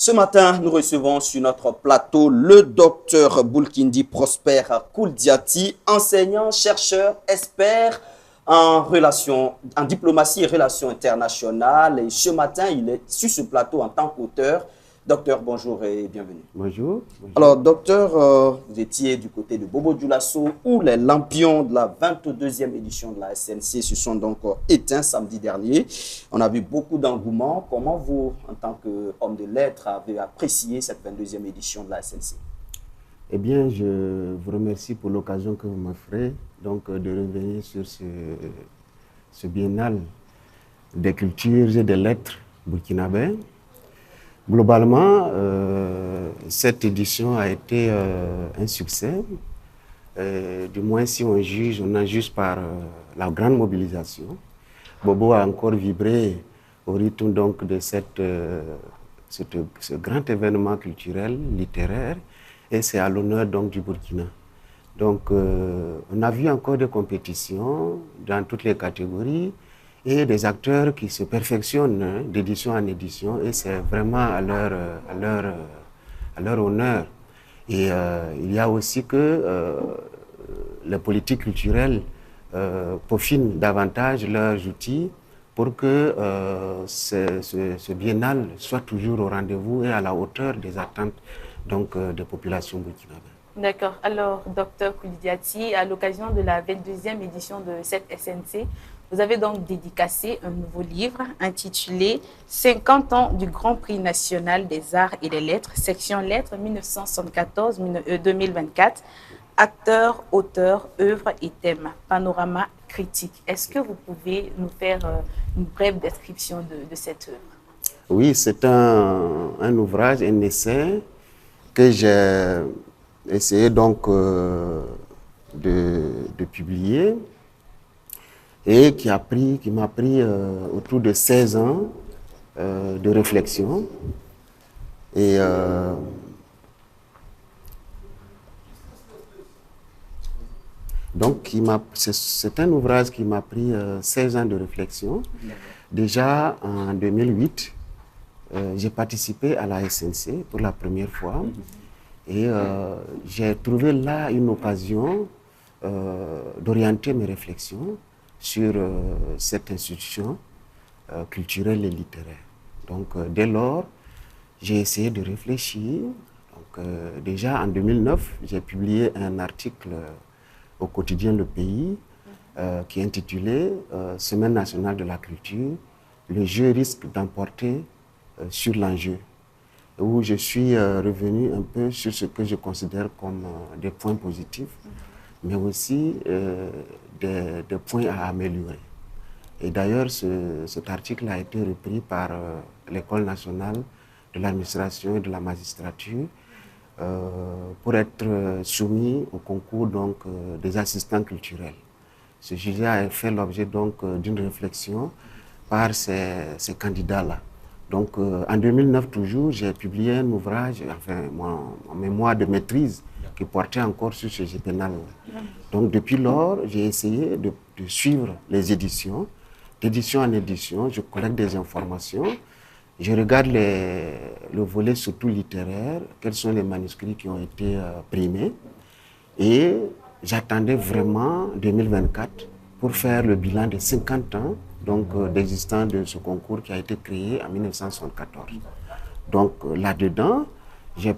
Ce matin, nous recevons sur notre plateau le docteur Boulkindi Prosper Kouldiati, enseignant, chercheur, expert en diplomatie et relations internationales. Et ce matin, il est sur ce plateau en tant qu'auteur. Docteur, bonjour et bienvenue. Bonjour. Bonjour. Alors, docteur, vous étiez du côté de Bobo Dioulasso, où les lampions de la 22e édition de la SNC se sont donc éteints samedi dernier. On a vu beaucoup d'engouement. Comment vous, en tant qu'homme de lettres, avez apprécié cette 22e édition de la SNC? Eh bien, je vous remercie pour l'occasion que vous m'offrez donc de revenir sur ce biennale des cultures et des lettres burkinabé. Globalement, cette édition a été un succès, du moins si on en juge par la grande mobilisation. Bobo a encore vibré au rythme donc de ce grand événement culturel, littéraire, et c'est à l'honneur donc du Burkina. Donc on a vu encore des compétitions dans toutes les catégories, et des acteurs qui se perfectionnent d'édition en édition, et c'est vraiment à leur honneur. Et il y a aussi que les politiques culturelles peaufinent davantage leurs outils pour que ce biennale soit toujours au rendez-vous et à la hauteur des attentes donc, des populations burkinabées. D'accord. Alors, docteur Kouldiati, à l'occasion de la 22e édition de cette SNC, vous avez donc dédicacé un nouveau livre intitulé « 50 ans du Grand Prix national des arts et des lettres, section lettres 1974-2024, acteurs, auteurs, œuvres et thèmes, panorama critique ». Est-ce que vous pouvez nous faire une brève description de cette œuvre? Oui, c'est un ouvrage, un essai que j'ai essayé donc de publier, et qui m'a pris autour de 16 ans de réflexion. Et donc, c'est un ouvrage qui m'a pris 16 ans de réflexion. Déjà en 2008, j'ai participé à la SNC pour la première fois. Et j'ai trouvé là une occasion d'orienter mes réflexions sur cette institution culturelle et littéraire. Donc, dès lors, j'ai essayé de réfléchir. Donc, déjà en 2009, j'ai publié un article au quotidien Le Pays qui est intitulé Semaine nationale de la culture, le jeu risque d'emporter sur l'enjeu, où je suis revenu un peu sur ce que je considère comme des points positifs, mais aussi des points à améliorer. Et d'ailleurs, cet article a été repris par l'École nationale de l'administration et de la magistrature pour être soumis au concours donc, des assistants culturels. Ce sujet a fait l'objet donc d'une réflexion par ces candidats-là. Donc, en 2009 toujours, j'ai publié un ouvrage, enfin, mon mémoire de maîtrise, qui portait encore sur ce pénal. Donc, depuis lors, j'ai essayé de suivre les éditions. D'édition en édition, je collecte des informations. Je regarde le volet surtout littéraire, quels sont les manuscrits qui ont été primés. Et j'attendais vraiment 2024 pour faire le bilan de 50 ans d'existence de ce concours qui a été créé en 1974. Donc là-dedans, j'ai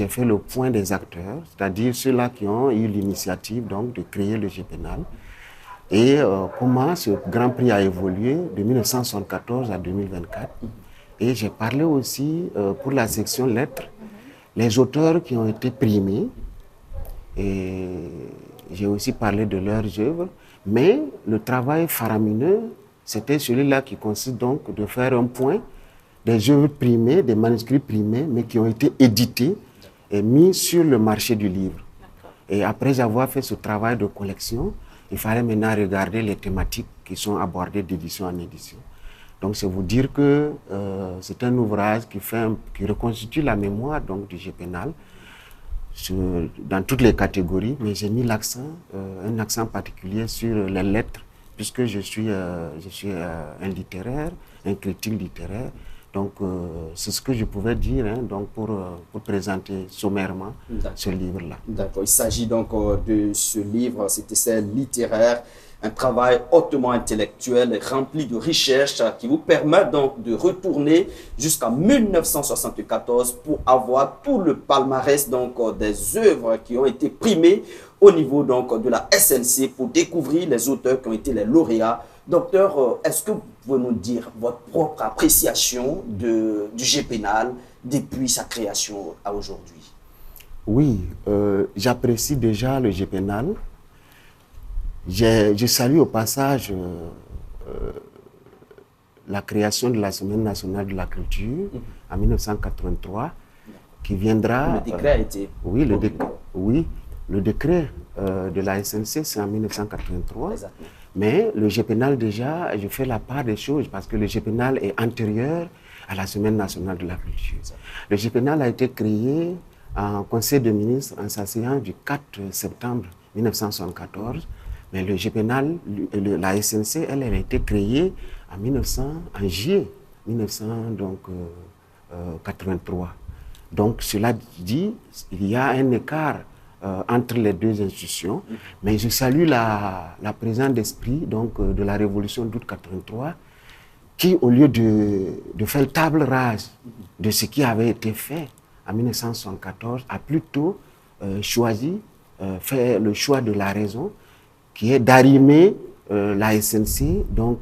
fait le point des acteurs, c'est-à-dire ceux-là qui ont eu l'initiative de créer le GPNAL, et comment ce Grand Prix a évolué de 1974 à 2024. Et j'ai parlé aussi, pour la section lettres, les auteurs qui ont été primés, et j'ai aussi parlé de leurs œuvres, mais le travail faramineux, c'était celui-là qui consiste donc de faire un point des œuvres primées, des manuscrits primés, mais qui ont été édités et mis sur le marché du livre. Et après avoir fait ce travail de collection, il fallait maintenant regarder les thématiques qui sont abordées d'édition en édition. Donc c'est vous dire que c'est un ouvrage qui reconstitue la mémoire donc, du GPNAL dans toutes les catégories, mais j'ai mis un accent particulier sur les lettres, puisque je suis un littéraire, un critique littéraire. Donc, c'est ce que je pouvais dire donc pour présenter sommairement ce livre-là. D'accord. Il s'agit donc de ce livre, cet essai littéraire, un travail hautement intellectuel rempli de recherches qui vous permet donc de retourner jusqu'en 1974 pour avoir tout le palmarès donc des œuvres qui ont été primées au niveau donc de la SNC pour découvrir les auteurs qui ont été les lauréats. Docteur, est-ce que vous pouvez nous dire votre propre appréciation du GPNAL depuis sa création à aujourd'hui? Oui, j'apprécie déjà le GPNAL. Je salue au passage la création de la Semaine nationale de la culture en 1983, qui viendra... Le décret a été... Oui, le décret de la SNC, c'est en 1983. Exactement. Mais le GPNAL, déjà, je fais la part des choses parce que le GPNAL est antérieur à la Semaine nationale de la culture. Le GPNAL a été créé en Conseil des ministres en sa séance du 4 septembre 1974. Mais le GPNAL, la SNC, elle a été créée en juillet 1983. Donc, cela dit, il y a un écart entre les deux institutions, mais je salue la présence d'esprit de la Révolution d'août 83, qui, au lieu de faire table rase de ce qui avait été fait en 1974, a plutôt choisi, fait le choix de la raison, qui est d'arrimer la SNC au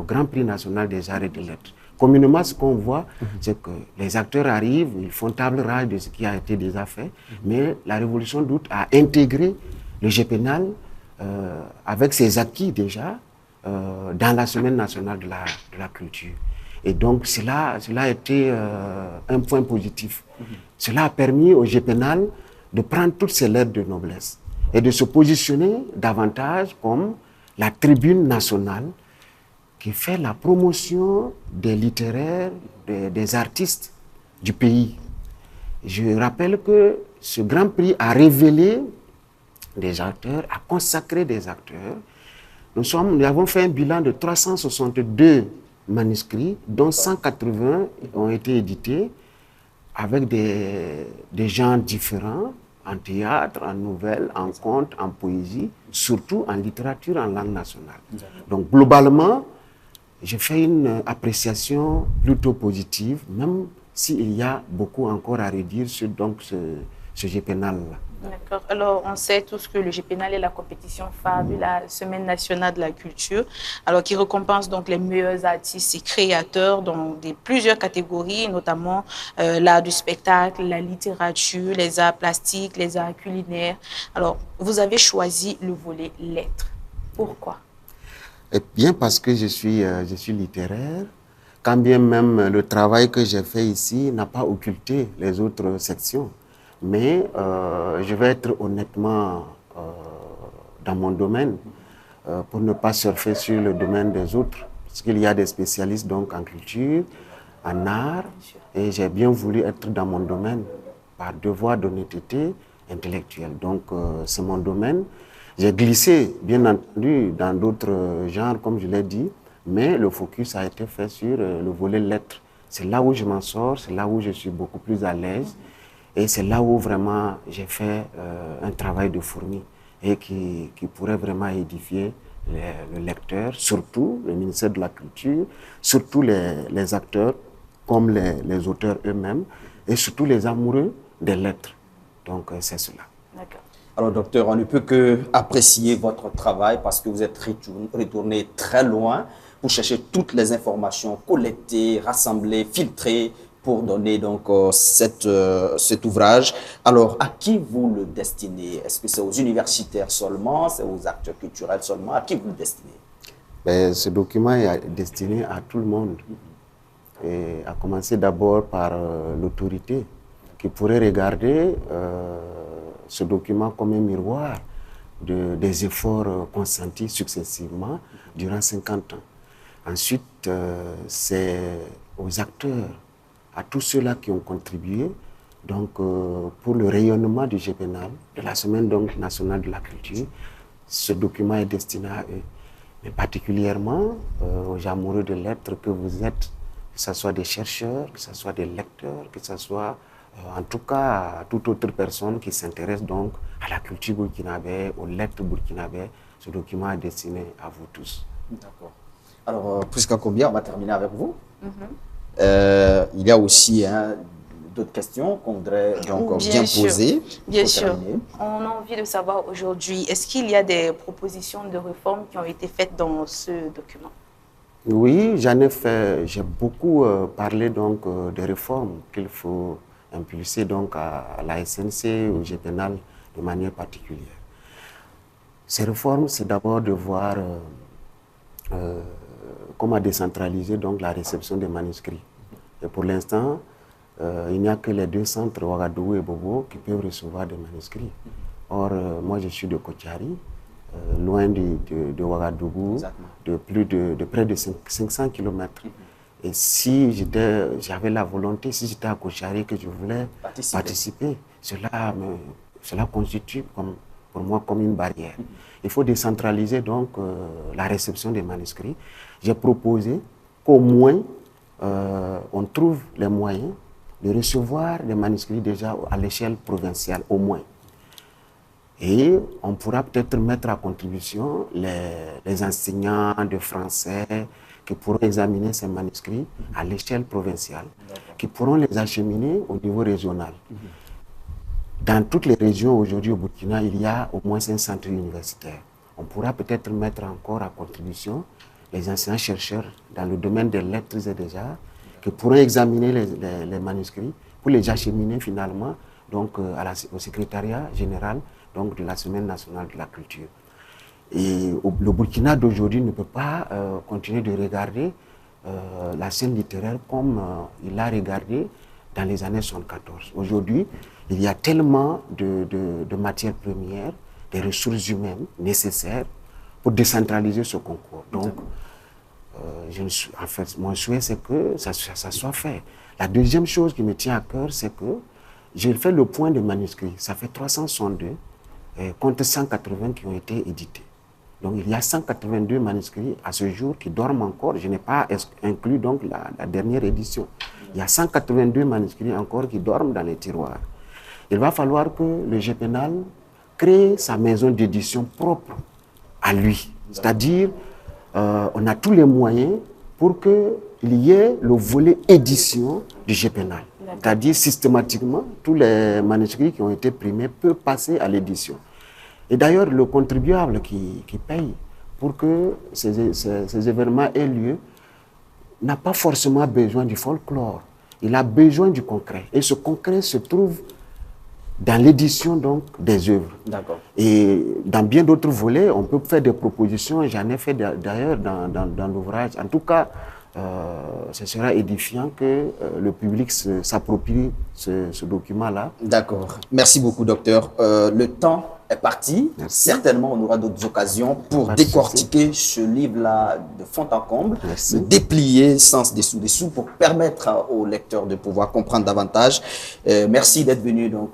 Grand Prix national des arts et des lettres. Communément, ce qu'on voit, c'est que les acteurs arrivent, ils font table rase de ce qui a été déjà fait, mais la Révolution d'août a intégré le GPNAL avec ses acquis déjà dans la Semaine nationale de la culture. Et donc, cela a été un point positif. Cela a permis au GPNAL de prendre toutes ses lettres de noblesse et de se positionner davantage comme la tribune nationale qui fait la promotion des littéraires, des artistes du pays. Je rappelle que ce Grand Prix a révélé des acteurs, a consacré des acteurs. Nous avons fait un bilan de 362 manuscrits, dont 180 ont été édités avec des genres différents, en théâtre, en nouvelles, en contes, en poésie, surtout en littérature en langue nationale. Donc globalement, j'ai fait une appréciation plutôt positive, même s'il y a beaucoup encore à redire sur ce GPNAL-là. D'accord. Alors, on sait tous que le GPNAL est la compétition phare de la Semaine nationale de la culture, alors qui récompense donc les meilleurs artistes et créateurs dans plusieurs catégories, notamment l'art du spectacle, la littérature, les arts plastiques, les arts culinaires. Alors, vous avez choisi le volet lettres. Pourquoi? Eh bien, parce que je suis littéraire, quand bien même le travail que j'ai fait ici n'a pas occulté les autres sections. Mais je vais être honnêtement dans mon domaine pour ne pas surfer sur le domaine des autres. Parce qu'il y a des spécialistes donc en culture, en art, et j'ai bien voulu être dans mon domaine par devoir d'honnêteté intellectuelle. Donc c'est mon domaine. J'ai glissé, bien entendu, dans d'autres genres, comme je l'ai dit, mais le focus a été fait sur le volet lettres. C'est là où je m'en sors, c'est là où je suis beaucoup plus à l'aise. Et c'est là où vraiment j'ai fait un travail de fourmi et qui pourrait vraiment édifier le lecteur, surtout le ministère de la Culture, surtout les acteurs comme les auteurs eux-mêmes et surtout les amoureux des lettres. Donc c'est cela. D'accord. Alors docteur, on ne peut que apprécier votre travail parce que vous êtes retourné très loin pour chercher toutes les informations collectées, rassemblées, filtrées, pour donner donc cet ouvrage. Alors, à qui vous le destinez? Est-ce que c'est aux universitaires seulement? C'est aux acteurs culturels seulement? À qui vous le destinez? Ben, ce document est destiné à tout le monde. Et à commencer d'abord par l'autorité qui pourrait regarder ce document comme un miroir des efforts consentis successivement durant 50 ans. Ensuite, c'est aux acteurs, à tous ceux-là qui ont contribué donc, pour le rayonnement du GPNAL, de la Semaine donc, nationale de la culture. Ce document est destiné à eux. mais particulièrement aux amoureux de lettres que vous êtes, que ce soit des chercheurs, que ce soit des lecteurs, que ce soit en tout cas à toute autre personne qui s'intéresse donc à la culture burkinabé, aux lettres burkinabé. Ce document est destiné à vous tous. D'accord. Alors, Prisca Combia, on va terminer avec vous. Il y a aussi d'autres questions qu'on voudrait donc bien poser. Bien sûr. On a envie de savoir aujourd'hui, est-ce qu'il y a des propositions de réforme qui ont été faites dans ce document? Oui, j'en ai fait. J'ai beaucoup parlé donc des réformes qu'il faut impulser donc à la SNC, au GPNAL de manière particulière. Ces réformes, c'est d'abord de voir comment décentraliser donc la réception des manuscrits. Et pour l'instant, il n'y a que les deux centres, Ouagadougou et Bobo, qui peuvent recevoir des manuscrits. Or, moi, je suis de Kotiari, loin de Ouagadougou, de près de 500 km. Et si j'avais la volonté, si j'étais à Kotiari, que je voulais participer, cela constitue pour moi comme une barrière. Il faut décentraliser donc la réception des manuscrits. J'ai proposé qu'au moins on trouve les moyens de recevoir des manuscrits déjà à l'échelle provinciale, au moins. Et on pourra peut-être mettre à contribution les enseignants de français qui pourront examiner ces manuscrits à l'échelle provinciale, qui pourront les acheminer au niveau régional. Dans toutes les régions aujourd'hui au Burkina, il y a au moins un centre universitaire. On pourra peut-être mettre encore à contribution les enseignants-chercheurs dans le domaine des lettres et des arts qui pourront examiner les manuscrits pour les acheminer finalement donc, au secrétariat général donc, de la Semaine nationale de la culture. Et le Burkina d'aujourd'hui ne peut pas continuer de regarder la scène littéraire comme il l'a regardé dans les années 1974. Aujourd'hui, il y a tellement de matières premières, des ressources humaines nécessaires pour décentraliser ce concours. Donc, en fait, mon souhait, c'est que ça soit fait. La deuxième chose qui me tient à cœur, c'est que j'ai fait le point des manuscrits. Ça fait 362 contre 180 qui ont été édités. Donc, il y a 182 manuscrits à ce jour qui dorment encore. Je n'ai pas inclus donc la dernière édition. Il y a 182 manuscrits encore qui dorment dans les tiroirs. Il va falloir que le GPNAL crée sa maison d'édition propre à lui. C'est-à-dire, on a tous les moyens pour qu'il y ait le volet édition du GPNAL. C'est-à-dire, systématiquement, tous les manuscrits qui ont été primés peuvent passer à l'édition. Et d'ailleurs, le contribuable qui paye pour que ces événements aient lieu n'a pas forcément besoin du folklore. Il a besoin du concret. Et ce concret se trouve dans l'édition donc des œuvres. D'accord. Et dans bien d'autres volets, on peut faire des propositions. J'en ai fait d'ailleurs dans l'ouvrage. En tout cas, ce sera édifiant que le public s'approprie ce document-là. D'accord. Merci beaucoup, docteur. Le temps est parti. Merci. Certainement, on aura d'autres occasions pour décortiquer ce livre-là de fond en comble, le déplier sans dessous pour permettre aux lecteurs de pouvoir comprendre davantage. Merci d'être venu donc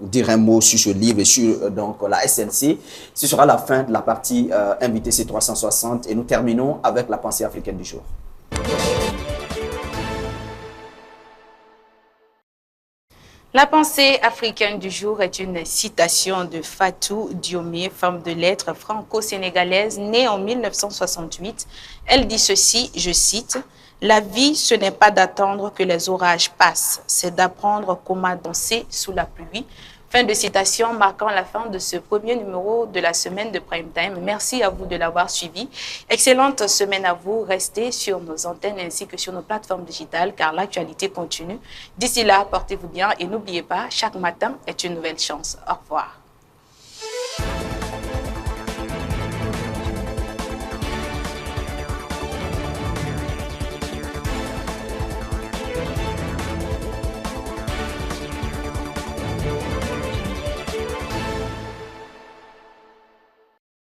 dire un mot sur ce livre et sur donc la SNC. Ce sera la fin de la partie invité C360 et nous terminons avec la pensée africaine du jour. La pensée africaine du jour est une citation de Fatou Diomé, femme de lettres franco-sénégalaise, née en 1968. Elle dit ceci, je cite, « La vie, ce n'est pas d'attendre que les orages passent, c'est d'apprendre comment danser sous la pluie. » Fin de citation marquant la fin de ce premier numéro de la semaine de Prime Time. Merci à vous de l'avoir suivi. Excellente semaine à vous. Restez sur nos antennes ainsi que sur nos plateformes digitales car l'actualité continue. D'ici là, portez-vous bien et n'oubliez pas, chaque matin est une nouvelle chance. Au revoir.